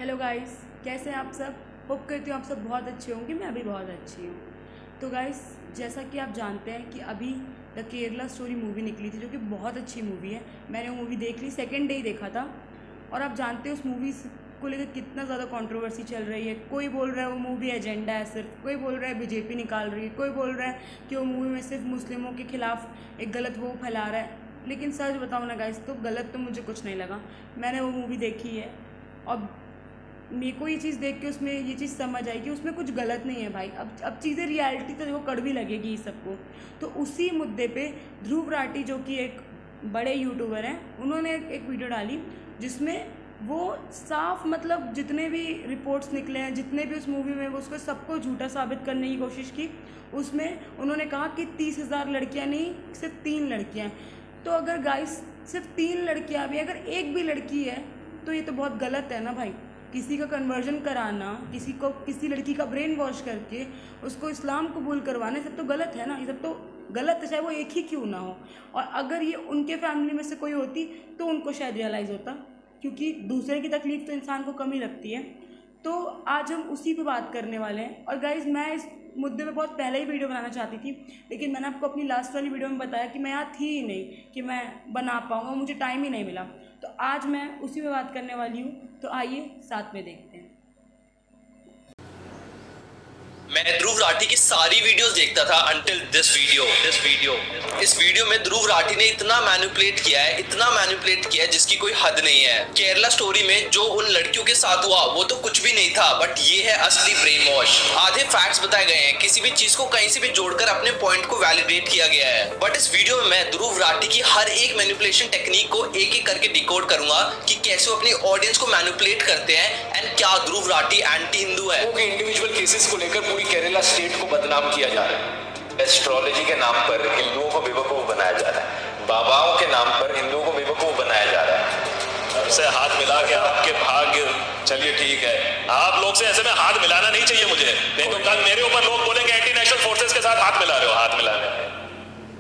Hello guys, कैसे हैं आप सब। होप करती हूँ आप सब बहुत अच्छे होंगे। मैं अभी बहुत अच्छी हूँ। तो गाइस, जैसा कि आप जानते हैं कि अभी द केरला स्टोरी मूवी निकली थी, जो कि बहुत अच्छी मूवी है। मैंने वो मूवी देख ली, सेकेंड डे ही देखा था। और आप जानते हो उस मूवी को लेकर कितना ज़्यादा कंट्रोवर्सी चल रही है। कोई बोल रहा है वो मूवी एजेंडा है सिर्फ, कोई बोल रहा है बीजेपी निकाल रही है, कोई बोल रहा है कि वो मूवी में सिर्फ मुस्लिमों के खिलाफ एक गलत वो फैला रहा है। लेकिन सच बताऊँ ना गाइस, तो गलत तो मुझे कुछ नहीं लगा। मैंने वो मूवी देखी है और मेरे को ये चीज़ देख के उसमें ये चीज़ समझ आई कि उसमें कुछ गलत नहीं है भाई। अब चीज़ें रियलिटी तो देखो कड़वी लगेगी सबको। तो उसी मुद्दे पे ध्रुव राठी, जो कि एक बड़े यूट्यूबर हैं, उन्होंने एक वीडियो डाली जिसमें वो साफ मतलब जितने भी रिपोर्ट्स निकले हैं, जितने भी उस मूवी में, वो उसको सबको झूठा साबित करने की कोशिश की। उसमें उन्होंने कहा कि 30,000 लड़कियाँ नहीं, सिर्फ 3 लड़कियाँ हैं। तो अगर गाइस सिर्फ 3 लड़कियाँ भी, अगर एक भी लड़की है तो ये तो बहुत गलत है ना भाई। किसी का कन्वर्जन कराना, किसी लड़की का ब्रेन वॉश करके उसको इस्लाम कबूल करवाना, सब तो गलत है ना। ये सब तो गलत है, चाहे वो एक ही क्यों ना हो। और अगर ये उनके फैमिली में से कोई होती तो उनको शायद रियलाइज़ होता, क्योंकि दूसरे की तकलीफ़ तो इंसान को कम ही लगती है। तो आज हम उसी पे बात करने वाले हैं। और गाइज़, मैं इस मुद्दे पे बहुत पहले ही वीडियो बनाना चाहती थी, लेकिन मैंने आपको अपनी लास्ट वाली वीडियो में बताया कि मैं यहाँ थी ही नहीं कि मैं बना पाऊँगा, मुझे टाइम ही नहीं मिला। तो आज मैं उसी पे बात करने वाली हूँ। तो आइए साथ में देखते हैं। मैं ध्रुव राठी की सारी वीडियोस देखता था अंटिल दिस वीडियो। इस वीडियो में ध्रुव राठी ने इतना मैनिपुलेट किया है जिसकी कोई हद नहीं है। केरला स्टोरी में जो उन लड़कियों के साथ हुआ वो तो कुछ भी नहीं था, बट ये है असली ब्रेन वॉश। आधे फैक्ट्स बताए गए हैं, किसी भी चीज को कहीं से भी जोड़कर अपने पॉइंट को वैलिडेट किया गया है। बट इस वीडियो में मैं ध्रुव राठी की हर एक मैनिपुलेशन टेक्निक को एक एक करके डिकोड करूंगा कि कैसे वो अपनी ऑडियंस को मैनिपुलेट करते हैं एंड क्या ध्रुव राठी एंटी हिंदू है। इंडिविजुअल केसेस को लेकर पूरी केरला स्टेट को बदनाम किया जा रहा है। एस्ट्रोलॉजी के नाम पर हिंदुओं को बेवकूफ बनाया जा रहा है। बाबाओं के नाम पर हिंदुओं को बेवकूफ बनाया जा रहा है। से हाथ मिला के आपके भाग्य, चलिए ठीक है, आप लोग से ऐसे में हाथ मिलाना नहीं चाहिए मुझे, नहीं तो कल मेरे ऊपर लोग बोलेंगे एंटी नेशनल फोर्सेस के साथ हाथ मिला रहे हो। हाथ मिलाने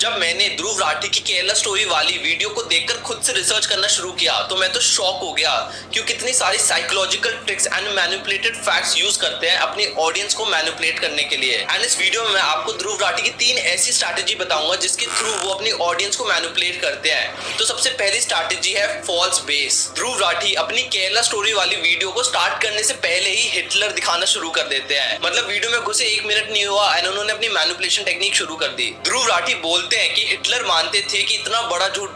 जब मैंने ध्रुव राठी की केरला स्टोरी वाली वीडियो को देखकर खुद से रिसर्च करना शुरू किया तो मैं तो शॉक हो गया कि कितनी सारी psychological tricks and manipulated facts use करते हैं अपनी ऑडियंस को मैनिपुलेट करने के लिए। एंड इस वीडियो में मैं आपको ध्रुव राठी की 3 ऐसी स्ट्रैटेजी बताऊंगा जिसके थ्रू वो अपनी ऑडियंस को मैनिपुलेट करते हैं। तो सबसे पहली स्ट्रैटेजी है फॉल्स बेस। ध्रुव राठी अपनी केरला स्टोरी वाली वीडियो को स्टार्ट करने से पहले ही हिटलर दिखाना शुरू कर देते हैं। मतलब वीडियो में घुसे 1 मिनट नहीं हुआ एंड उन्होंने अपनी मैनिपुलेशन टेक्निक शुरू कर दी। ध्रुव राठी बोलते हैं कि हिटलर मानते थे कि इतना बड़ा झूठ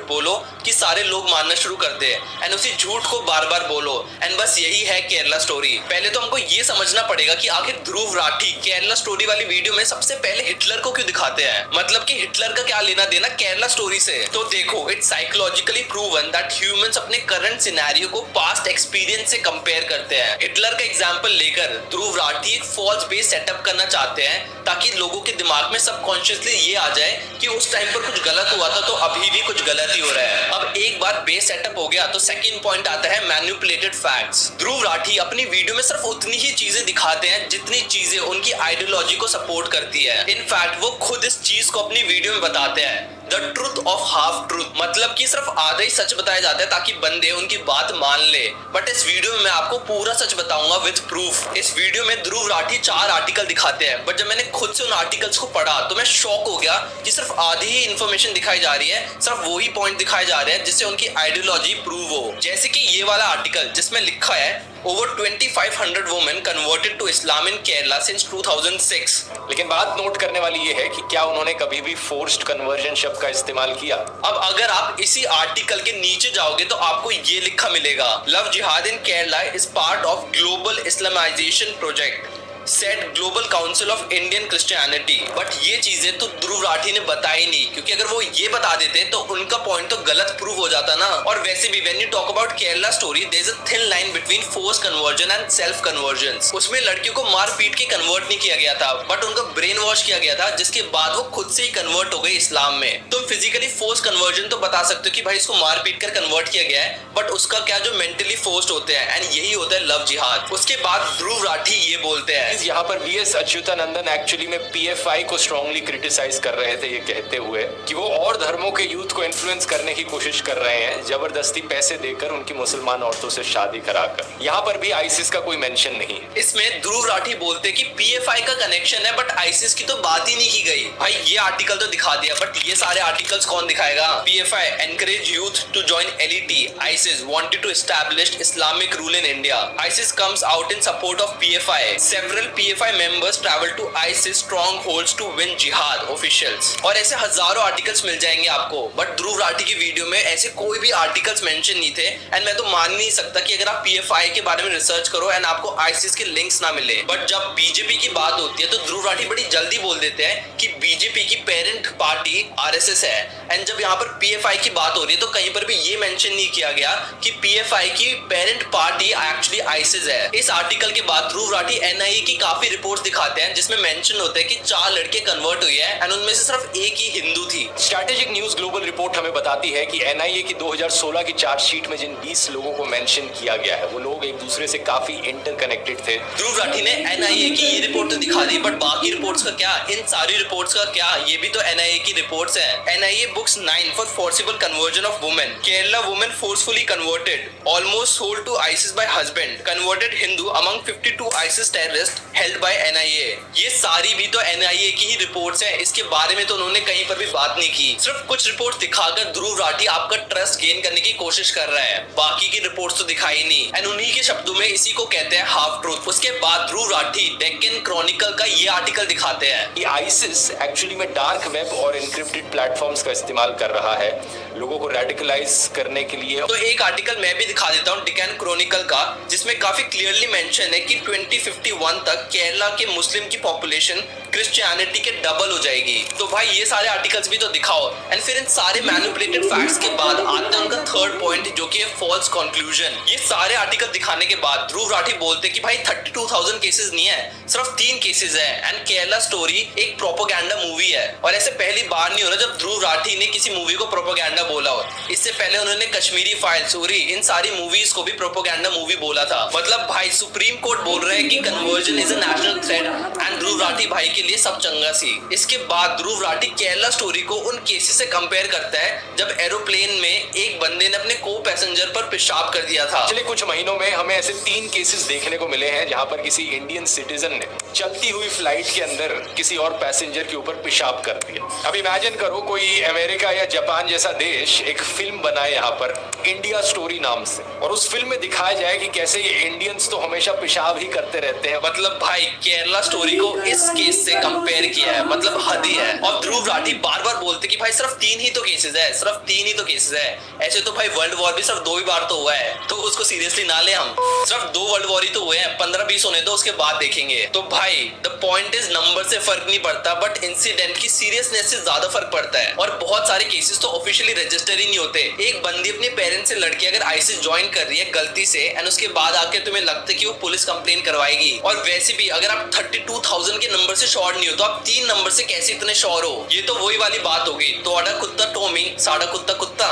बोलो कि सारे लोग मानना शुरू कर दे एंड उसी झूठ को बार बार बोलो एंड बस यही है केरला स्टोरी। पहले तो हमको ये समझना पड़ेगा कि आखिर ध्रुव राठी केरला स्टोरी वाली वीडियो में सबसे पहले हिटलर को क्यों दिखाते हैं, मतलब कि हिटलर का क्या लेना देना केरला स्टोरी से। तो देखो, it's psychologically proven that humans अपने करंट सिनेरियो को पास्ट एक्सपीरियंस से कंपेयर करते हैं। हिटलर का एग्जांपल लेकर ध्रुव राठी एक फॉल्स बेस सेटअप करना चाहते हैं ताकि लोगों के दिमाग में सबकॉन्शियसली ये आ जाए कि उस टाइम पर कुछ गलत हुआ था तो अभी भी कुछ गलत ही हो रहा है। अब एक बार बेस सेटअप हो गया तो सेकंड पॉइंट आता है मैनिपुलेटेड फैक्ट्स। ध्रुव राठी अपनी वीडियो में सिर्फ उतनी ही चीजें दिखाते हैं जितनी चीजें उनकी आइडियोलॉजी को सपोर्ट करती है। इनफैक्ट वो खुद इस चीज को अपनी वीडियो में बताते हैं, the truth of half truth, मतलब कि सिर्फ आधा ही सच बताया जाता है ताकि बंदे उनकी बात मान ले। बट इस वीडियो में मैं आपको पूरा सच बताऊंगा विद प्रूफ। इस वीडियो में ध्रुव राठी 4 आर्टिकल दिखाते हैं, बट जब मैंने खुद से उन आर्टिकल्स को पढ़ा तो मैं शॉक हो गया कि सिर्फ आधी ही इन्फॉर्मेशन दिखाई जा रही है, सिर्फ वही पॉइंट दिखाए जा रहे हैं जिससे उनकी आइडियोलॉजी प्रूव हो। जैसे कि ये वाला आर्टिकल जिसमें लिखा है Over 2,500 women converted to Islam in Kerala since 2006। लेकिन बात नोट करने वाली ये है कि क्या उन्होंने कभी भी फोर्स्ड कन्वर्जन शब्द का इस्तेमाल किया। अब अगर आप इसी आर्टिकल के नीचे जाओगे तो आपको ये लिखा मिलेगा, love jihad in Kerala is part of global Islamisation project set global council of Indian Christianity. But ये चीजें तो ध्रुव राठी ने बताई नहीं, क्योंकि अगर वो ये बता देते तो उनका पॉइंट तो गलत प्रूव हो जाता ना। और वैसे भी when you talk about Kerala story there is a thin line between force conversion and self conversion. उसमें लड़कियों को मार पीट के कन्वर्ट नहीं किया गया था, बट उनका ब्रेन वॉश किया गया था, जिसके बाद वो खुद से ही कन्वर्ट हो गए इस्लाम में। तुम फिजिकली फोर्स कन्वर्जन तो बता सकते हो कि भाई इसको मार पीट कर कन्वर्ट किया गया है, बट उसका क्या जो मेंटली फोर्स्ड होते हैं एंड यही होता है लव जिहाद। उसके बाद ध्रुव राठी ये बोलते हैं गाइस यहाँ पर वीएस अच्युतानंदन एक्चुअली में पीएफआई को स्ट्रांगली क्रिटिसाइज कर रहे थे, ये कहते हुए कि वो और धर्मों के यूथ को इन्फ्लुएंस करने की कोशिश कर रहे हैं, जबरदस्ती पैसे देकर उनकी मुसलमान औरतों से शादी कराकर। यहाँ पर भी आईसिस का कोई मेंशन नहीं है। इसमें ध्रुव राठी बोलते कि पीएफआई का कनेक्शन है बट आईसिस की तो बात ही नहीं की गई। भाई ये आर्टिकल तो दिखा दिया बट ये सारे आर्टिकल्स कौन दिखाएगा? PFI encourage youth to join LeT, ISIS wanted to establish Islamic rule in India, ISIS comes out in support of PFI, several PFI members travel to ISIS strongholds to win jihad officials. और ऐसे हजारों articles मिल जाएंगे आपको, but Dhruv Rathee की video में ऐसे कोई भी आर्टिकल्स मेंशन नहीं थे। एंड मैं तो मान नहीं सकता कि अगर आप पीएफआई के बारे में रिसर्च करो एंड आपको आईसिस के लिंक्स ना मिले। बट जब बीजेपी की बात होती है तो ध्रुव राठी बड़ी जल्दी बोल देते हैं कि बीजेपी की पेरेंट पार्टी आरएसएस है। एंड जब यहाँ पर पीएफआई की बात हो रही है तो कहीं पर भी ये मेंशन नहीं किया गया कि पीएफआई की पेरेंट पार्टी एक्चुअली आईसिस है। इस आर्टिकल के बाद ध्रुव राठी एनआईए की काफी रिपोर्ट्स दिखाते हैं जिसमें मेंशन होता है कि 4 लड़के कन्वर्ट हुए हैं एंड उनमें से सिर्फ एक ही हिंदू थी। स्ट्रैटेजिक न्यूज ग्लोबल रिपोर्ट हमें बताती है कि एनआईए की 2016 की चार्जशीट में जिन 20 लोगों को मेंशन किया गया है वो लोग एक दूसरे से काफी इंटरकनेक्टेड थे। ध्रुव राठी ने एनआईए की ये रिपोर्ट तो दिखा दी बट बाकी रिपोर्ट्स का क्या? इन सारी रिपोर्ट्स का क्या? ये भी तो एनआईए की रिपोर्ट्स हैं। NIA books 9 for forcible conversion of women, Kerala women forcefully converted, almost sold to ISIS by husband, converted Hindu among 52 ISIS terrorist held by NIA. ये सारी भी तो एनआईए की ही रिपोर्ट्स हैं। इसके बारे में तो उन्होंने कहीं पर भी बात नहीं की। सिर्फ कुछ रिपोर्ट दिखाकर ध्रुव राठी आपका ट्रस्ट गेन करने की कोशिश कर रहा है, बाकी की रिपोर्ट्स तो दिखाई नहीं। एंड उन्हीं के शब्दों में इसी को कहते हैं हाफ ट्रूथ। उसके बाद ध्रुव राठी डेक्कन क्रॉनिकल का ये आर्टिकल दिखाते हैं कि आईसिस एक्चुअली में डार्क वेब और इंक्रिप्टेड प्लेटफॉर्म्स का इस्तेमाल कर रहा है लोगों को रेडिकलाइज करने के लिए। तो एक आर्टिकल मैं भी दिखा देता हूँ डेक्कन क्रॉनिकल का, जिसमें काफी क्लियरली मेंशन है कि 2051 तक केरला के मुस्लिम की पॉपुलेशन क्रिश्चियनिटी के डबल हो जाएगी। तो भाई ये सारे आर्टिकल्स भी तो दिखाओ। एंड फिर इन सारे मैनिपुलेटेड फैक्ट्स के बाद आता है उनका थर्ड पॉइंट जो कि है फॉल्स कंक्लूजन। ये सारे आर्टिकल दिखाने के बाद ध्रुव राठी बोलते कि भाई 32,000 केसेस नहीं है, सिर्फ 3 केसेस है एंड केरला स्टोरी एक प्रोपेगेंडा मूवी है। और ऐसे पहली बार नहीं हो रहा जब ध्रुव राठी ने किसी मूवी को प्रोपेगेंडा बोला हो। इससे पहले उन्होंने कश्मीरी फाइल्स, उरी, इन सारी मूवीज को भी प्रोपेगेंडा मूवी बोला था। मतलब भाई सुप्रीम कोर्ट बोल रहा है कि conversion is a national threat and Dhruv Rathee भाई के लिए सब चंगा सी। इसके बाद ध्रुव राठी केरला स्टोरी को उन केसेस से कंपेयर करता है जब एरोप्लेन में एक बंदे ने अपने को पैसेंजर पर पेशाब कर दिया था। पिछले कुछ महीनों में हमें ऐसे 3 केसेस देखने को मिले हैं जहां पर किसी इंडियन सिटीजन ने चलती हुई फ्लाइट के अंदर किसी और पैसेंजर के ऊपर पेशाब कर दिया। अब इमेजिन करो कोई अमेरिका या जापान जैसा देश एक फिल्म बनाए यहाँ पर इंडिया स्टोरी नाम से, और उस फिल्म में दिखाया जाए कि कैसे ये इंडियंस तो हमेशा पेशाब ही करते रहते हैं। मतलब भाई केरला स्टोरी को इस केस से कंपेयर किया है, मतलब हद ही है। और ध्रुव राठी बार बार बोलते कि भाई सिर्फ 3 ही तो केसेस है, सिर्फ 3 ही तो केसेस है। ऐसे तो भाई वर्ल्ड वॉर भी सिर्फ 2 ही बार तो हुआ है, तो उसको सीरियसली ना ले हम। सिर्फ 2 वर्ल्ड वॉर ही तो हुए हैं, 15-20 होने दो, उसके बाद देखेंगे। तो भाई द पॉइंट इज नंबर से फर्क नहीं पड़ता बट इंसिडेंट की सीरियसनेस से ज्यादा फर्क पड़ता है। और बहुत सारे केसेस तो ऑफिशियली रजिस्टर ही नहीं होते। एक बंदी अपने पेरेंट्स से लड़की अगर आईसिस ज्वाइन कर रही है गलती से एंड उसके बाद आके तुम्हें लगता है कि वो पुलिस कंप्लेन करवाएगी, और वैसे भी अगर आप 32,000 के नंबर से श्योर नहीं हो तो आप 3 नंबर से कैसे इतने श्योर हो? ये तो वही वाली बात होगी, तोड़ा कुत्ता टोमी साड़ा कुत्ता कुत्ता।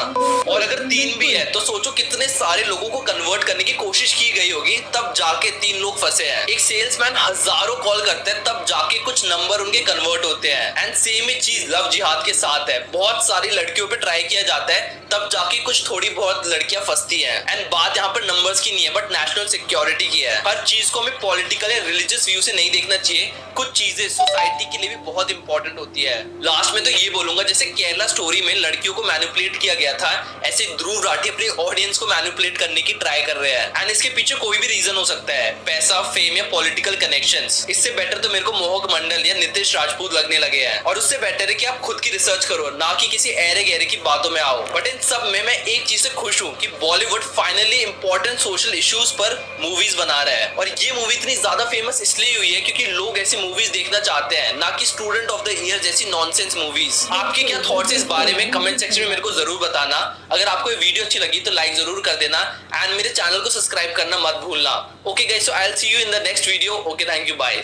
और अगर 3 भी है तो सोचो कितने सारे लोगों को कन्वर्ट करने की कोशिश की गई होगी तब जाके 3 लोग फंसे हैं। एक सेल्समैन हजारों कॉल करते हैं तब जाके कुछ नंबर उनके कन्वर्ट होते हैं। एंड सेम ही चीज लव जिहाद के साथ है। बहुत सारी लड़कियों पे ट्राई किया जाता है तब जाके कुछ थोड़ी बहुत लड़कियां फंसती हैं। एंड बात यहाँ पर नंबर्स की नहीं है बट नेशनल सिक्योरिटी की है। हर चीज को हमें पॉलिटिकल या रिलीजियस व्यू से नहीं देखना चाहिए, कुछ चीजें सोसाइटी के लिए भी बहुत इंपॉर्टेंट होती है। लास्ट में तो ये बोलूंगा जैसे केरला स्टोरी में लड़कियों को मैनिपुलेट किया गया था, ऐसे ध्रुव राठी अपने ऑडियंस को मैनिपुलेट करने की ट्राई कर रहे हैं। एंड इसके पीछे कोई भी रीजन हो सकता है, पैसा, फेम या पॉलिटिकल कनेक्शंस। इससे बेटर तो मेरे को मोहक मंडल या नितिश राजपूत लगने लगे हैं। और उससे बेटर है कि आप खुद की रिसर्च करो, ना कि किसी ऐरे गहरे की बातों में आओ। बट इन सब में मैं एक चीज से खुश हूँ कि Bollywood finally important social issues पर मूवीज बना रहा है। और ये मूवी इतनी ज्यादा फेमस इसलिए हुई है क्योंकि लोग ऐसी मूवीज देखना चाहते हैं, ना कि स्टूडेंट ऑफ द ईयर जैसी नॉनसेंस मूवीज। आपके क्या थॉट्स है इस बारे में कमेंट सेक्शन में मेरे को जरूर बताना। अगर आपको ये वीडियो अच्छी लगी तो लाइक जरूर कर देना एंड मेरे चैनल को सब्सक्राइब करना मत भूलना। Okay guys, so I will see you in the next video. Okay, thank you, bye.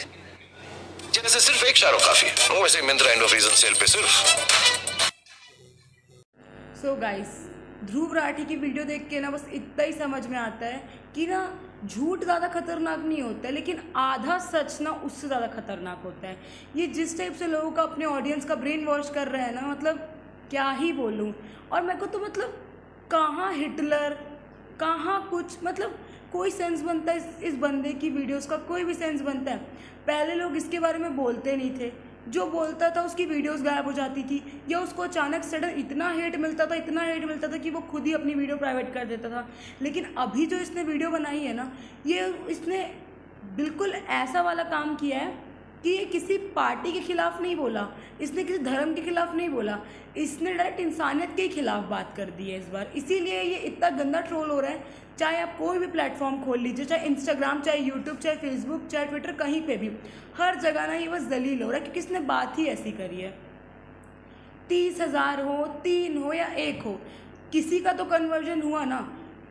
जैसे सिर्फ एक शाहरुख काफी है, वैसे Myntra end of reason sale पे सिर्फ। सो गाइस, ध्रुव राठी की वीडियो देख के ना बस इतना ही समझ में आता है कि ना झूठ ज़्यादा खतरनाक नहीं होता है, लेकिन आधा सच ना उससे ज़्यादा खतरनाक होता है। ये जिस टाइप से लोगों का, अपने ऑडियंस का ब्रेन वॉश कर रहे हैं ना, मतलब क्या ही बोलूँ। और मेरे को तो मतलब कहाँ हिटलर, कहाँ कुछ, मतलब कोई सेंस बनता है इस बंदे की वीडियोस का, कोई भी सेंस बनता है। पहले लोग इसके बारे में बोलते नहीं थे, जो बोलता था उसकी वीडियोस गायब हो जाती थी, या उसको अचानक सडन इतना हेट मिलता था कि वो खुद ही अपनी वीडियो प्राइवेट कर देता था। लेकिन अभी जो इसने वीडियो बनाई है ना, ये इसने बिल्कुल ऐसा वाला काम किया है कि ये किसी पार्टी के खिलाफ नहीं बोला, इसने किसी धर्म के खिलाफ नहीं बोला, इसने डायरेक्ट इंसानियत के खिलाफ बात कर दी है इस बार। इसीलिए ये इतना गंदा ट्रोल हो रहा है। चाहे आप कोई भी प्लेटफॉर्म खोल लीजिए, चाहे इंस्टाग्राम, चाहे यूट्यूब, चाहे फेसबुक, चाहे ट्विटर, कहीं पे भी, हर जगह ना ये बस जलील हो रहा है, क्योंकि इसने बात ही ऐसी करी है। 30,000 हो, 3 हो या 1 हो, किसी का तो कन्वर्जन हुआ ना।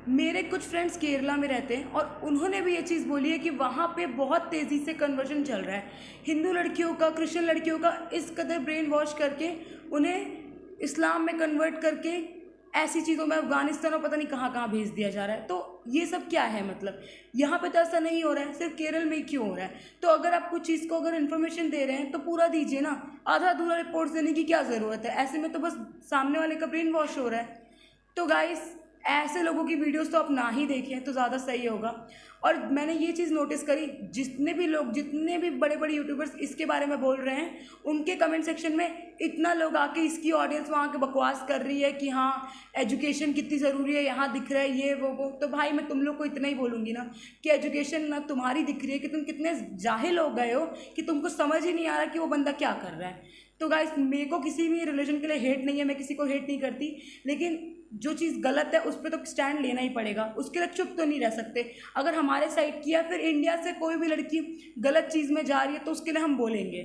मेरे कुछ फ्रेंड्स केरला में रहते हैं और उन्होंने भी ये चीज़ बोली है कि वहाँ पे बहुत तेज़ी से कन्वर्जन चल रहा है। हिंदू लड़कियों का, क्रिश्चियन लड़कियों का इस कदर ब्रेन वॉश करके उन्हें इस्लाम में कन्वर्ट करके ऐसी चीज़ों में, अफगानिस्तान और पता नहीं कहाँ कहाँ भेज दिया जा रहा है। तो ये सब क्या है, मतलब यहाँ पे तो ऐसा नहीं हो रहा है, सिर्फ केरल में ही क्यों हो रहा है? तो अगर आप कुछ चीज़ को अगर इन्फॉर्मेशन दे रहे हैं तो पूरा दीजिए ना, आधा अधूरा रिपोर्ट्स देने की क्या ज़रूरत है? ऐसे में तो बस सामने वाले का ब्रेन वॉश हो रहा है। तो गाइस, ऐसे लोगों की वीडियोस तो आप ना ही देखें तो ज़्यादा सही होगा। और मैंने ये चीज़ नोटिस करी, जितने भी लोग, जितने भी बड़े बड़े यूट्यूबर्स इसके बारे में बोल रहे हैं, उनके कमेंट सेक्शन में इतना लोग आके इसकी ऑडियंस वहाँ के बकवास कर रही है कि हाँ एजुकेशन कितनी ज़रूरी है, यहाँ दिख रहा है ये वो। तो भाई मैं तुम लोग को इतना ही बोलूँगी ना कि एजुकेशन ना तुम्हारी दिख रही है कि तुम कितने जाहिल हो गए हो कि तुमको समझ ही नहीं आ रहा कि वो बंदा क्या कर रहा है। तो गाइस, मेरे को किसी भी रिलीजन के लिए हेट नहीं है, मैं किसी को हेट नहीं करती, लेकिन जो चीज़ गलत है उस पर तो स्टैंड लेना ही पड़ेगा, उसके लिए चुप तो नहीं रह सकते। अगर हमारे साइड की या फिर इंडिया से कोई भी लड़की गलत चीज़ में जा रही है तो उसके लिए हम बोलेंगे।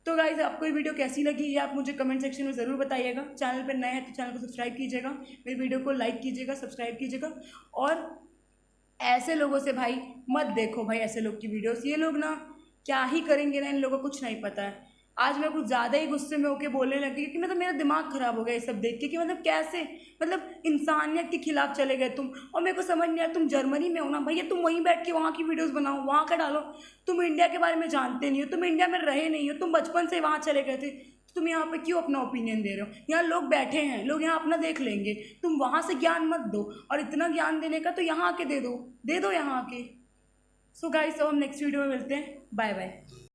तो गाइज़, आपको ये वीडियो कैसी लगी ये आप मुझे कमेंट सेक्शन में ज़रूर बताइएगा। चैनल पर नए हैं तो चैनल को सब्सक्राइब कीजिएगा, मेरी वीडियो को लाइक कीजिएगा, सब्सक्राइब कीजिएगा। और ऐसे लोगों से भाई मत देखो भाई, ऐसे लोग की वीडियोस, ये लोग ना क्या ही करेंगे ना, इन लोगों को कुछ नहीं पता है। आज मैं कुछ ज़्यादा ही गुस्से में होकर बोलने लगी क्योंकि मतलब मेरा दिमाग ख़राब हो गया ये सब देख के कि मतलब कैसे, मतलब इंसानियत के खिलाफ चले गए तुम। और मेरे को समझ नहीं आया, तुम जर्मनी में हो ना भैया, तुम वहीं बैठ के वहाँ की वीडियोस बनाओ, वहाँ का डालो। तुम इंडिया के बारे में जानते नहीं हो, तुम इंडिया में रहे नहीं हो, तुम बचपन से वहाँ चले गए थे, तो तुम यहाँ पे क्यों अपना ओपिनियन दे रहे हो? यहाँ लोग बैठे हैं, लोग यहाँ अपना देख लेंगे, तुम वहाँ से ज्ञान मत दो। और इतना ज्ञान देने का तो यहाँ आके दे दो यहाँ आके। सो गाइस, अब हम नेक्स्ट वीडियो में मिलते हैं। Bye bye.